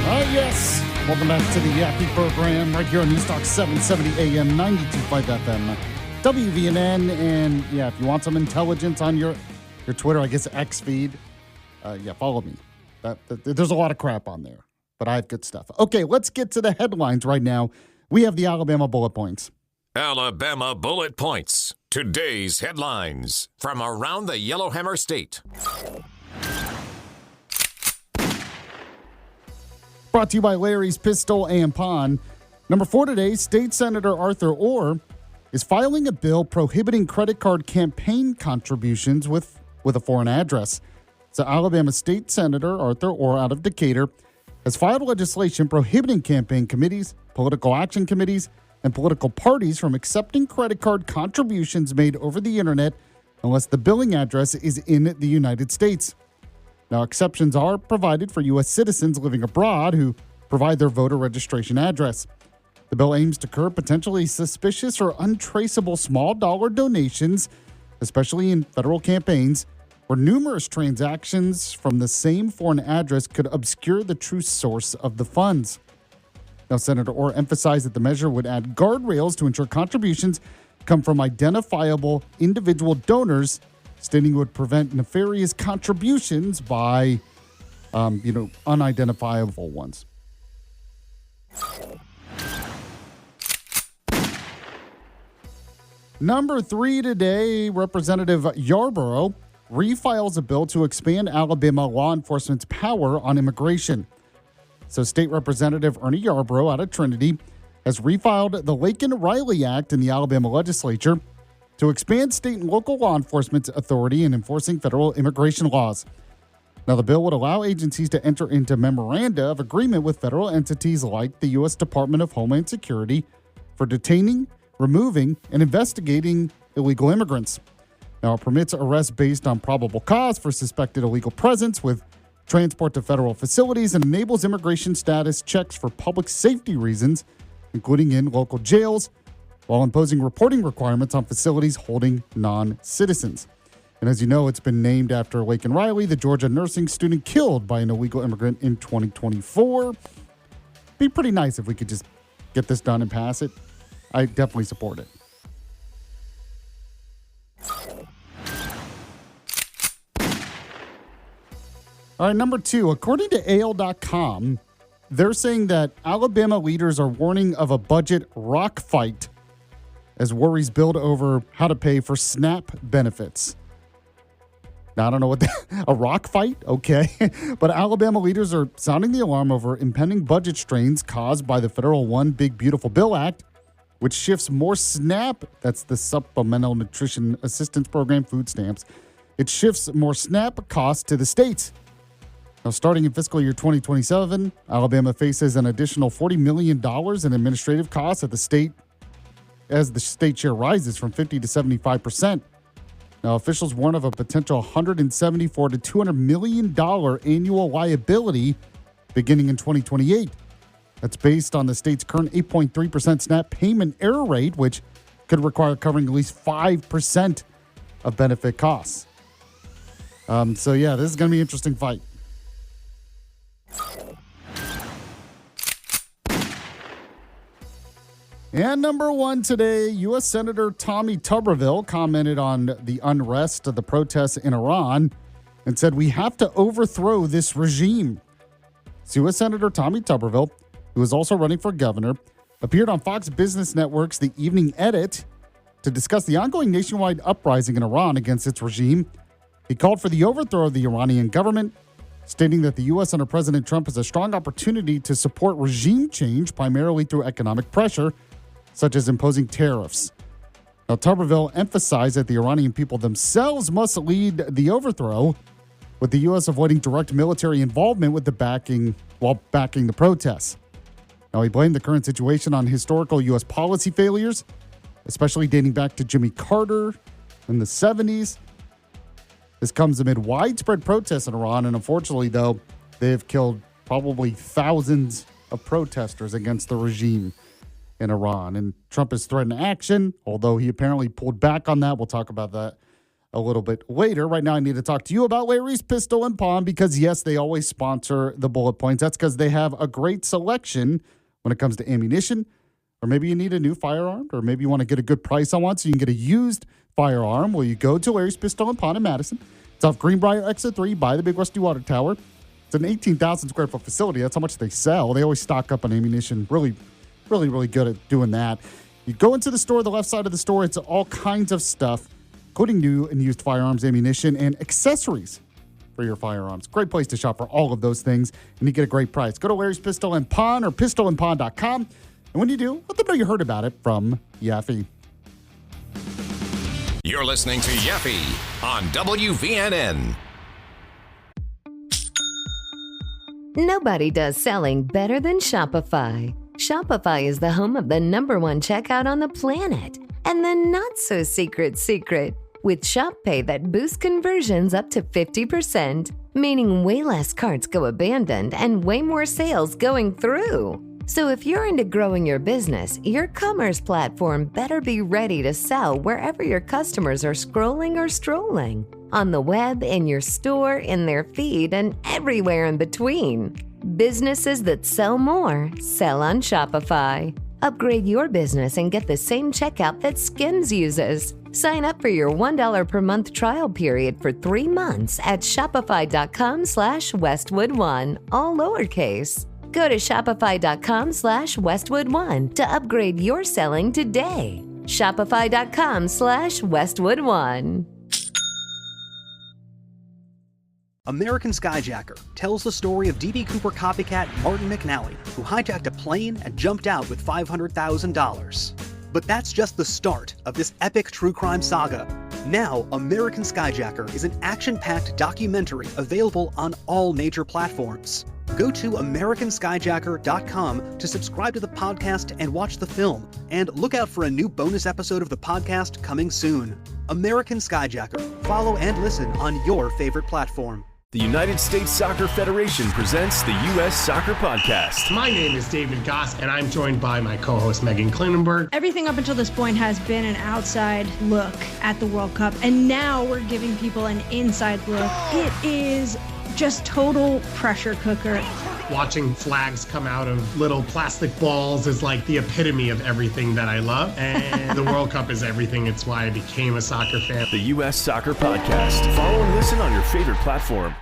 Yes. Welcome back to the Yaffee program right here on News Talk 770 AM, 92.5 FM, WVNN. And yeah, if you want some intelligence on your Twitter, I guess X feed, follow me. There's a lot of crap on there, but I have good stuff. Okay, let's get to the headlines right now. We have the Alabama bullet points. Alabama bullet points. Today's headlines from around the Yellowhammer State. Brought to you by Larry's Pistol and Pawn. Number 4 today, State Senator Arthur Orr is filing a bill prohibiting credit card campaign contributions with a foreign address. So Alabama State Senator Arthur Orr out of Decatur has filed legislation prohibiting campaign committees, political action committees, and political parties from accepting credit card contributions made over the internet unless the billing address is in the United States. Now, exceptions are provided for U.S. citizens living abroad who provide their voter registration address. The bill aims to curb potentially suspicious or untraceable small dollar donations, especially in federal campaigns, where numerous transactions from the same foreign address could obscure the true source of the funds. Now, Senator Orr emphasized that the measure would add guardrails to ensure contributions come from identifiable individual donors, stating it would prevent nefarious contributions by, unidentifiable ones. Number 3 today, Representative Yarborough refiles a bill to expand Alabama law enforcement's power on immigration. So State Representative Ernie Yarborough out of Trinity has refiled the Laken-Riley Act in the Alabama legislature to expand state and local law enforcement's authority in enforcing federal immigration laws. Now, the bill would allow agencies to enter into memoranda of agreement with federal entities like the U.S. Department of Homeland Security for detaining, removing, and investigating illegal immigrants. Now, it permits arrests based on probable cause for suspected illegal presence with transport to federal facilities and enables immigration status checks for public safety reasons, including in local jails, while imposing reporting requirements on facilities holding non-citizens. And as you know, it's been named after Laken-Riley, the Georgia nursing student killed by an illegal immigrant in 2024. Be pretty nice if we could just get this done and pass it. I definitely support it. All right, number 2, according to AL.com, they're saying that Alabama leaders are warning of a budget rock fight as worries build over how to pay for SNAP benefits. Now, I don't know what a rock fight? Okay. But Alabama leaders are sounding the alarm over impending budget strains caused by the federal One Big Beautiful Bill Act, which shifts more SNAP, that's the Supplemental Nutrition Assistance Program, food stamps. It shifts more SNAP costs to the states. Now, starting in fiscal year 2027, Alabama faces an additional $40 million in administrative costs at the state as the state share rises from 50 to 75%. Now, officials warn of a potential $174 to $200 million annual liability beginning in 2028. That's based on the state's current 8.3% SNAP payment error rate, which could require covering at least 5% of benefit costs. This is going to be an interesting fight. And number 1 today, U.S. Senator Tommy Tuberville commented on the unrest of the protests in Iran and said, "We have to overthrow this regime." So U.S. Senator Tommy Tuberville, who is also running for governor, appeared on Fox Business Network's The Evening Edit to discuss the ongoing nationwide uprising in Iran against its regime. He called for the overthrow of the Iranian government, stating that the U.S. under President Trump has a strong opportunity to support regime change primarily through economic pressure, such as imposing tariffs. Now, Tuberville emphasized that the Iranian people themselves must lead the overthrow, with the U.S. avoiding direct military involvement with while backing the protests. Now, he blamed the current situation on historical U.S. policy failures, especially dating back to Jimmy Carter in the 70s. This comes amid widespread protests in Iran, and unfortunately, though, they have killed probably thousands of protesters against the regime in Iran. And Trump has threatened action, although he apparently pulled back on that. We'll talk about that a little bit later. Right now, I need to talk to you about Larry's Pistol and Pawn because, yes, they always sponsor the Bullet Points. That's because they have a great selection when it comes to ammunition, or maybe you need a new firearm, or maybe you want to get a good price on one so you can get a used firearm. Well, you go to Larry's Pistol and Pawn in Madison. It's off Greenbrier Exit 3 by the Big Rusty Water Tower. It's an 18,000 square foot facility. That's how much they sell. They always stock up on ammunition. Really, really, really good at doing that. You go into the store, the left side of the store, it's all kinds of stuff, including new and used firearms, ammunition, and accessories for your firearms. Great place to shop for all of those things, and you get a great price. Go to Larry's Pistol and Pawn or pistolandpawn.com. And when you do, let them know you heard about it from Yaffee. You're listening to Yaffee on WVNN. Nobody does selling better than Shopify. Shopify is the home of the #1 checkout on the planet. And the not-so-secret secret, with Shop Pay that boosts conversions up to 50%, meaning way less carts go abandoned and way more sales going through. So if you're into growing your business, your commerce platform better be ready to sell wherever your customers are scrolling or strolling. On the web, in your store, in their feed, and everywhere in between. Businesses that sell more, sell on Shopify. Upgrade your business and get the same checkout that Skims uses. Sign up for your $1 per month trial period for 3 months at shopify.com/Westwood1, all lowercase. Go to shopify.com/Westwood1 to upgrade your selling today. Shopify.com/Westwood1. American Skyjacker tells the story of D.B. Cooper copycat Martin McNally, who hijacked a plane and jumped out with $500,000. But that's just the start of this epic true crime saga. Now, American Skyjacker is an action-packed documentary available on all major platforms. Go to americanskyjacker.com to subscribe to the podcast and watch the film. And look out for a new bonus episode of the podcast coming soon. American Skyjacker. Follow and listen on your favorite platform. The United States Soccer Federation presents the U.S. Soccer Podcast. My name is David Goss, and I'm joined by my co-host Megan Klinenberg. Everything up until this point has been an outside look at the World Cup, and now we're giving people an inside look. It is just total pressure cooker. Watching flags come out of little plastic balls is like the epitome of everything that I love, and the World Cup is everything. It's why I became a soccer fan. The U.S. Soccer Podcast. Follow and listen on your favorite platform.